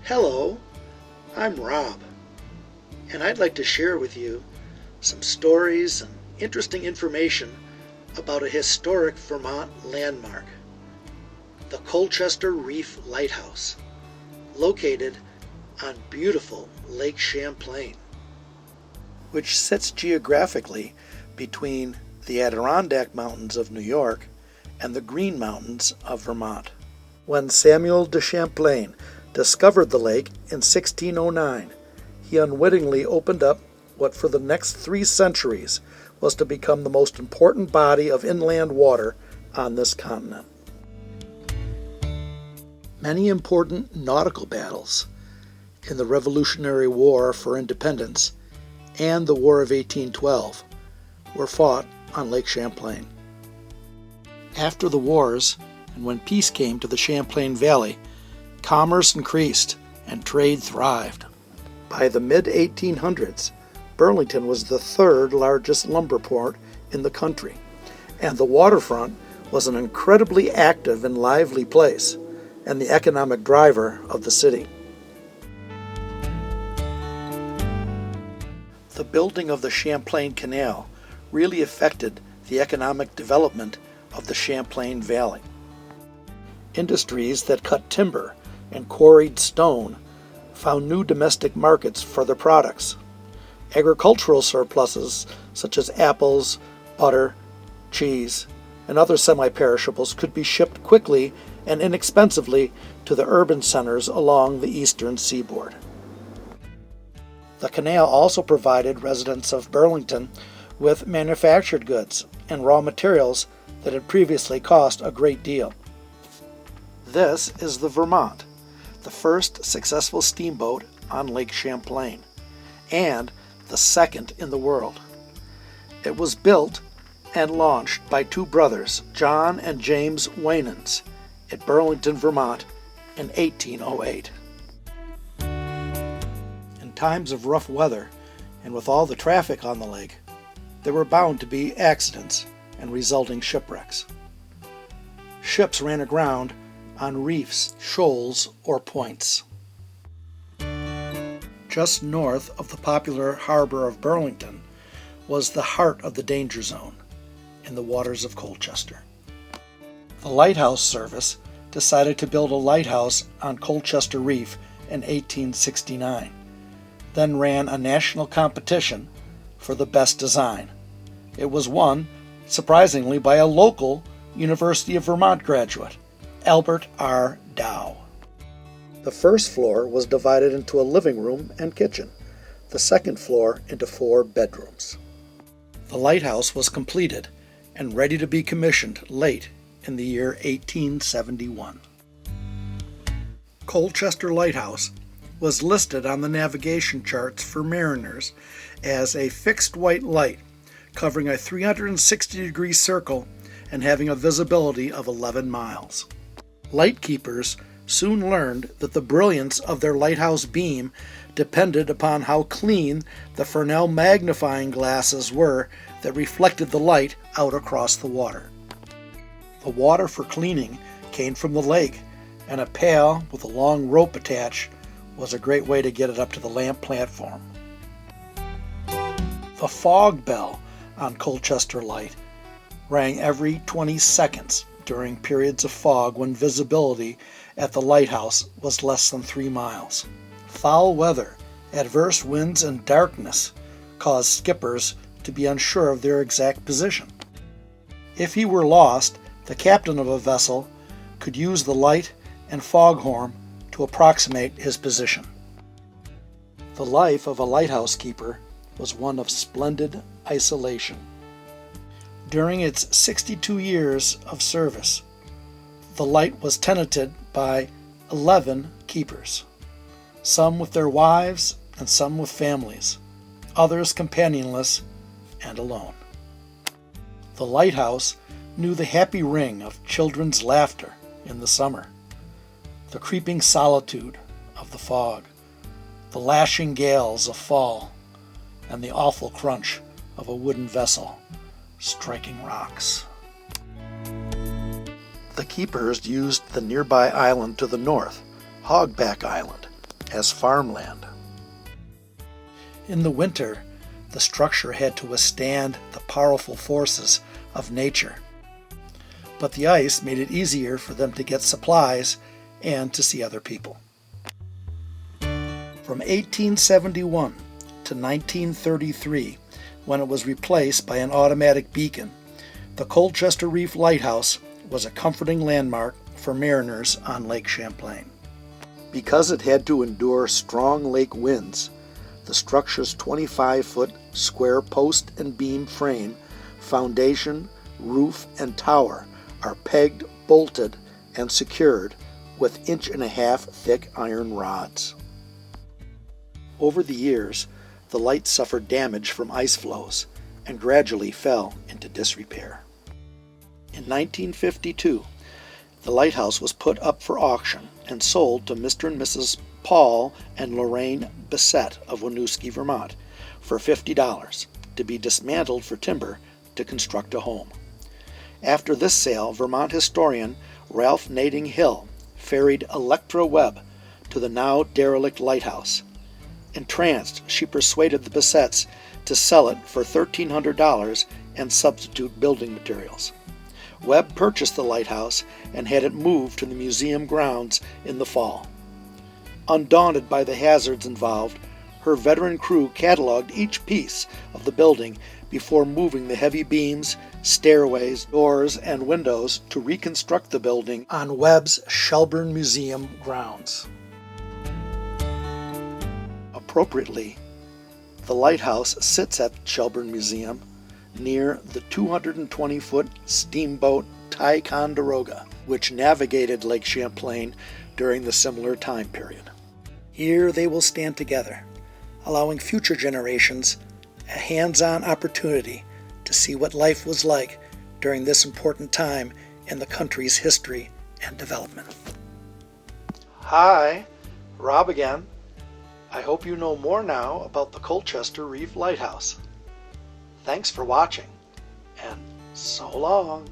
Hello, I'm Rob, and I'd like to share with you some stories and interesting information about a historic Vermont landmark, the Colchester Reef Lighthouse, located on beautiful Lake Champlain, which sits geographically between the Adirondack Mountains of New York and the Green Mountains of Vermont. When Samuel de Champlain discovered the lake in 1609, he unwittingly opened up what for the next 3 centuries was to become the most important body of inland water on this continent. Many important nautical battles in the Revolutionary War for Independence and the War of 1812 were fought on Lake Champlain. After the wars, and when peace came to the Champlain Valley, commerce increased and trade thrived. By the mid-1800s, Burlington was the 3rd largest lumber port in the country, and the waterfront was an incredibly active and lively place, and the economic driver of the city. The building of the Champlain Canal really affected the economic development of the Champlain Valley. Industries that cut timber and quarried stone found new domestic markets for their products. Agricultural surpluses such as apples, butter, cheese, and other semi-perishables could be shipped quickly and inexpensively to the urban centers along the eastern seaboard. The canal also provided residents of Burlington with manufactured goods and raw materials that had previously cost a great deal. This is the Vermont, the first successful steamboat on Lake Champlain, and the second in the world. It was built and launched by 2 brothers, John and James Waynans, at Burlington, Vermont in 1808. In times of rough weather, and with all the traffic on the lake, there were bound to be accidents and resulting shipwrecks. Ships ran aground on reefs, shoals, or points. Just north of the popular harbor of Burlington was the heart of the danger zone, in the waters of Colchester. The Lighthouse Service decided to build a lighthouse on Colchester Reef in 1869, then ran a national competition for the best design. It was won, surprisingly, by a local University of Vermont graduate, Albert R. Dow. The first floor was divided into a living room and kitchen, the second floor into 4 bedrooms. The lighthouse was completed and ready to be commissioned late in the year 1871. Colchester Lighthouse was listed on the navigation charts for mariners as a fixed white light covering a 360-degree circle and having a visibility of 11 miles. Lightkeepers soon learned that the brilliance of their lighthouse beam depended upon how clean the Fresnel magnifying glasses were that reflected the light out across the water. The water for cleaning came from the lake, and a pail with a long rope attached was a great way to get it up to the lamp platform. The fog bell on Colchester Light rang every 20 seconds during periods of fog when visibility at the lighthouse was less than 3 miles. Foul weather, adverse winds, and darkness caused skippers to be unsure of their exact position. If he were lost, the captain of a vessel could use the light and foghorn to approximate his position. The life of a lighthouse keeper was one of splendid isolation. During its 62 years of service, the light was tenanted by 11 keepers, some with their wives and some with families, others companionless and alone. The lighthouse knew the happy ring of children's laughter in the summer, the creeping solitude of the fog, the lashing gales of fall, and the awful crunch of a wooden vessel striking rocks. The keepers used the nearby island to the north, Hogback Island, as farmland. In the winter, the structure had to withstand the powerful forces of nature, but the ice made it easier for them to get supplies and to see other people. From 1871 to 1933, when it was replaced by an automatic beacon, the Colchester Reef Lighthouse was a comforting landmark for mariners on Lake Champlain. Because it had to endure strong lake winds, the structure's 25-foot square post and beam frame, foundation, roof, and tower are pegged, bolted, and secured with 1.5-inch thick iron rods. Over the years, the light suffered damage from ice flows and gradually fell into disrepair. In 1952, the lighthouse was put up for auction and sold to Mr. and Mrs. Paul and Lorraine Bissett of Winooski, Vermont, for $50 to be dismantled for timber to construct a home. After this sale, Vermont historian Ralph Nading Hill ferried Electra Webb to the now derelict lighthouse. Entranced, she persuaded the Bissetts to sell it for $1,300 and substitute building materials. Webb purchased the lighthouse and had it moved to the museum grounds in the fall. Undaunted by the hazards involved, her veteran crew cataloged each piece of the building before moving the heavy beams, stairways, doors, and windows to reconstruct the building on Webb's Shelburne Museum grounds. Appropriately, the lighthouse sits at Shelburne Museum near the 220-foot steamboat Ticonderoga, which navigated Lake Champlain during the similar time period. Here they will stand together, allowing future generations a hands-on opportunity to see what life was like during this important time in the country's history and development. Hi, Rob again. I hope you know more now about the Colchester Reef Lighthouse. Thanks for watching, and so long.